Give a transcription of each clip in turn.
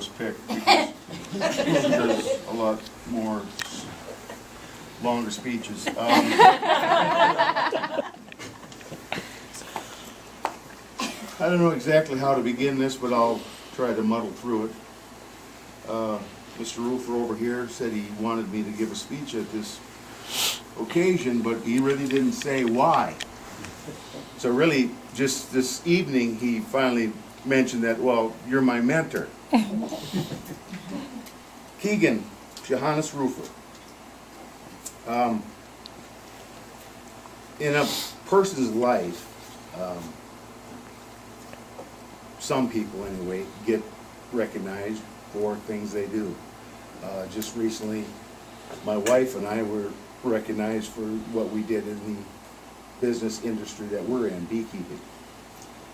was picked because there's a lot more longer speeches. I don't know exactly how to begin this, but I'll try to muddle through it. Mr. Rufer over here said he wanted me to give a speech at this occasion, but he really didn't say why. So really, just this evening, he finally mentioned that, well, you're my mentor. Keegan, Johannes Rufer. In a person's life, some people anyway get recognized for things they do. Just recently, my wife and I were recognized for what we did in the business industry that we're in, beekeeping.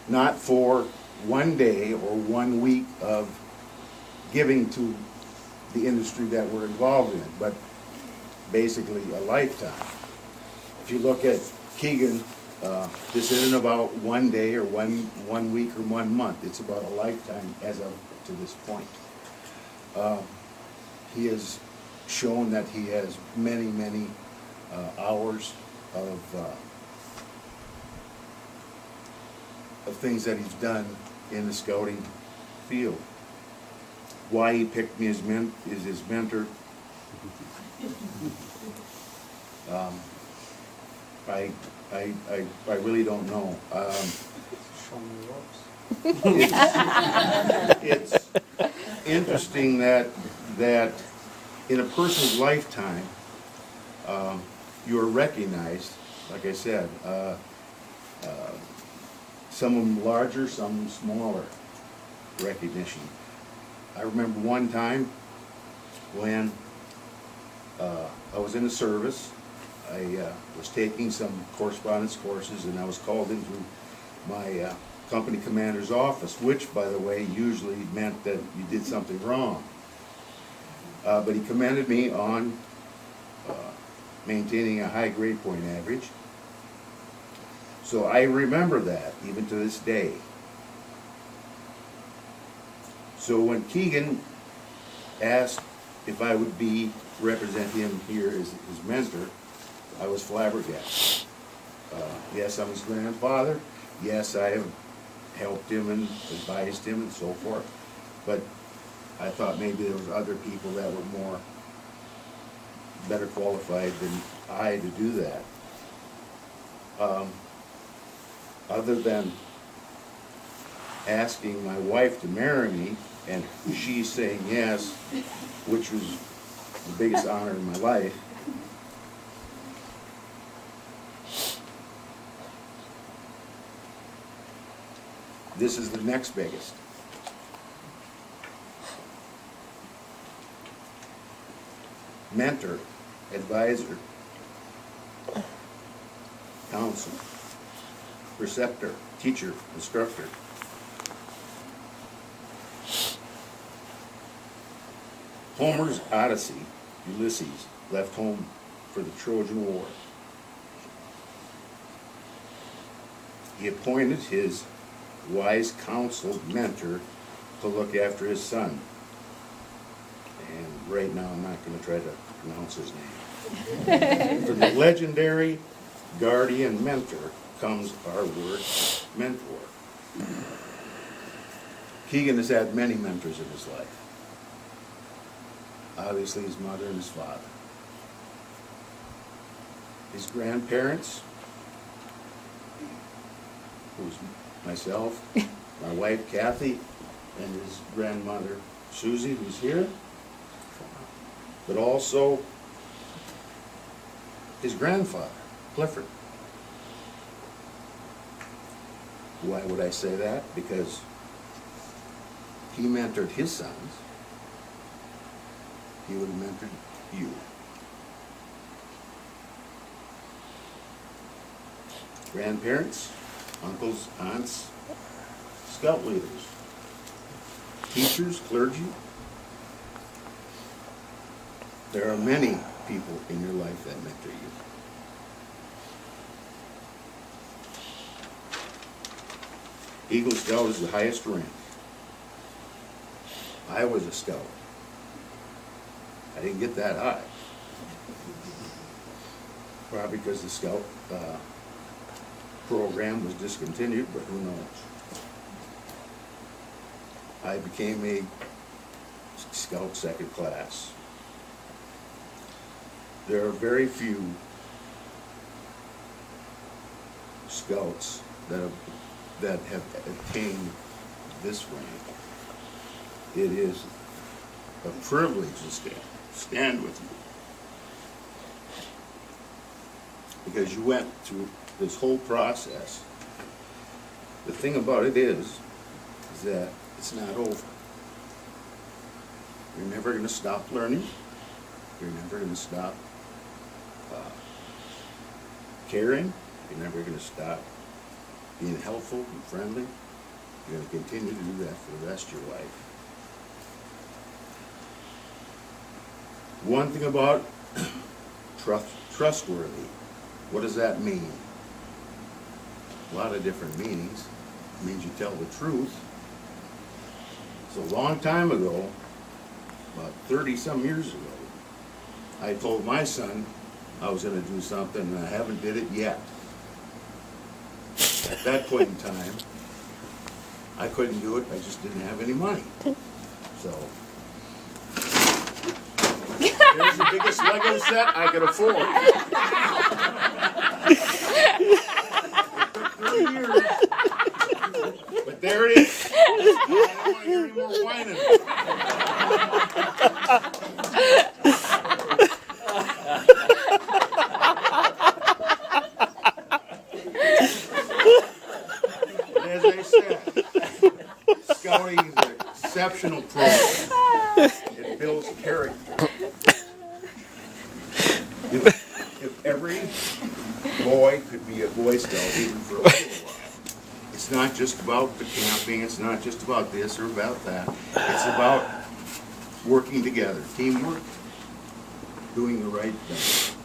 Not for one day or 1 week of giving to the industry that we're involved in, but basically a lifetime. If you look at Keegan, this isn't about 1 day or one week or 1 month. It's about a lifetime as of to this point. He has shown that he has many hours of things that he's done in the scouting field. Why he picked me as his mentor, I really don't know. It's interesting that in a person's lifetime, you are recognized, like I said, some of them larger, some smaller recognition. I remember one time when I was in the service. I was taking some correspondence courses, and I was called into my company commander's office, which, by the way, usually meant that you did something wrong. But he commended me on maintaining a high grade point average. So I remember that, even to this day. So when Keegan asked if I would represent him here as his mentor, I was flabbergasted. Yes, I'm his grandfather. Yes, I have helped him and advised him and so forth. But I thought maybe there was other people that were better qualified than I to do that. Other than asking my wife to marry me and she saying yes, which was the biggest honor in my life, this is the next biggest. Mentor, advisor, counsel, preceptor, teacher, instructor. Homer's Odyssey, Ulysses, left home for the Trojan War. He appointed his wise counsel mentor to look after his son. And right now I'm not going to try to pronounce his name. For the legendary guardian mentor comes our word mentor. Keegan has had many mentors in his life. Obviously his mother and his father. His grandparents, who's myself, my wife Kathy, and his grandmother Susie, who's here, but also his grandfather, Clifford. Why would I say that? Because he mentored his sons. He would have mentored you. Grandparents, uncles, aunts, scout leaders, teachers, clergy. There are many people in your life that mentor you. Eagle Scout is the highest rank. I was a scout. I didn't get that high. Probably because the scout program was discontinued, but who knows? I became a scout second class. There are very few scouts that have attained this rank. It is a privilege to stand with you, because you went through this whole process. The thing about it is that it's not over. You're never going to stop learning. You're never going to stop caring. You're never going to stop being helpful and friendly. You're going to continue to do that for the rest of your life. One thing about trustworthy, what does that mean? A lot of different meanings. It means you tell the truth. So a long time ago, about 30-some years ago, I told my son I was going to do something, and I haven't did it yet. At that point in time, I couldn't do it. I just didn't have any money. So here's the biggest Lego set I could afford. It took 3 years, but there it is. I don't want to hear any more whining. As I said, scouting is an exceptional program. It builds character. If every boy could be a Boy Scout even for a little while, it's not just about the camping, it's not just about this or about that. It's about working together, teamwork, doing the right thing.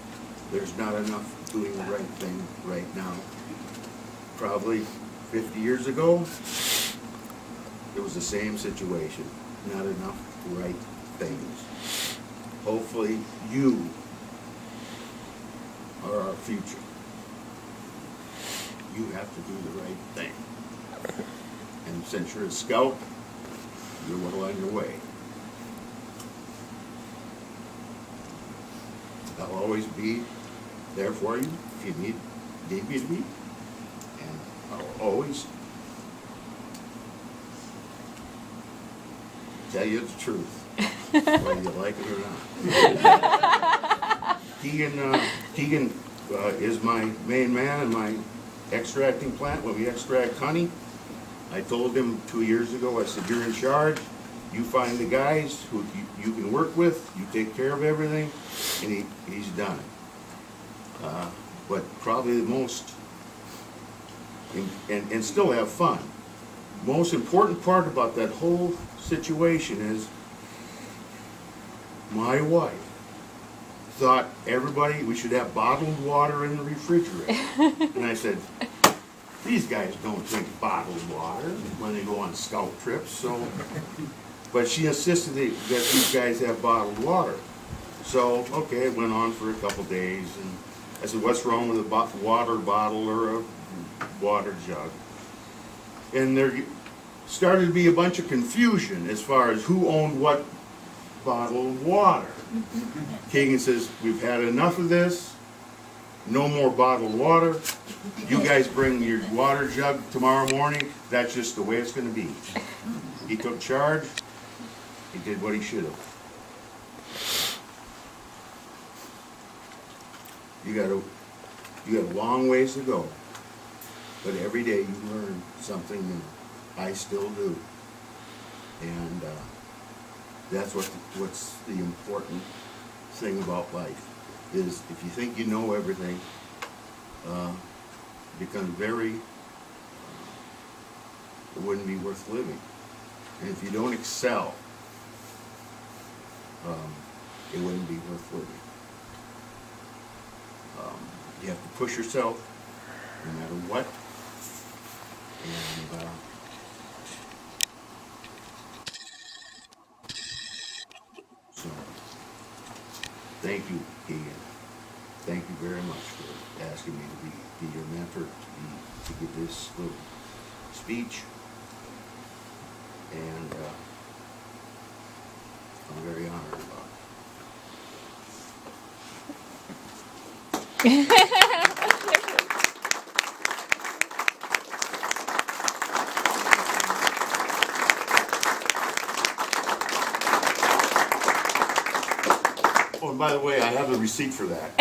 There's not enough doing the right thing right now. Probably 50 years ago, it was the same situation. Not enough right things. Hopefully you are our future. You have to do the right thing. And since you're a scout, you're well on your way. I'll always be there for you if you need me to be. And I'll always tell you the truth, whether you like it or not. Keegan is my main man in my extracting plant. When we extract honey, I told him 2 years ago, I said, you're in charge. You find the guys who you can work with. You take care of everything. And he's done it. But probably the most, and still have fun, most important part about that whole situation is my wife thought we should have bottled water in the refrigerator. And I said, these guys don't drink bottled water when they go on scout trips. So, but she insisted that these guys have bottled water. So, okay, it went on for a couple days, and I said, what's wrong with a water bottle or a water jug? And there started to be a bunch of confusion as far as who owned what bottled water. Keegan says, we've had enough of this. No more bottled water. You guys bring your water jug tomorrow morning. That's just the way it's going to be. He took charge. He did what he should have. You got a long ways to go, but every day you learn something new. I still do, and that's what's the important thing about life is if you think you know everything, it becomes very. It wouldn't be worth living, and if you don't excel, it wouldn't be worth living. You have to push yourself no matter what, and Thank you, Keegan. Thank you very much for asking me to be your mentor, to give this little speech. And I'm very honored about it. Oh, and by the way, I have a receipt for that.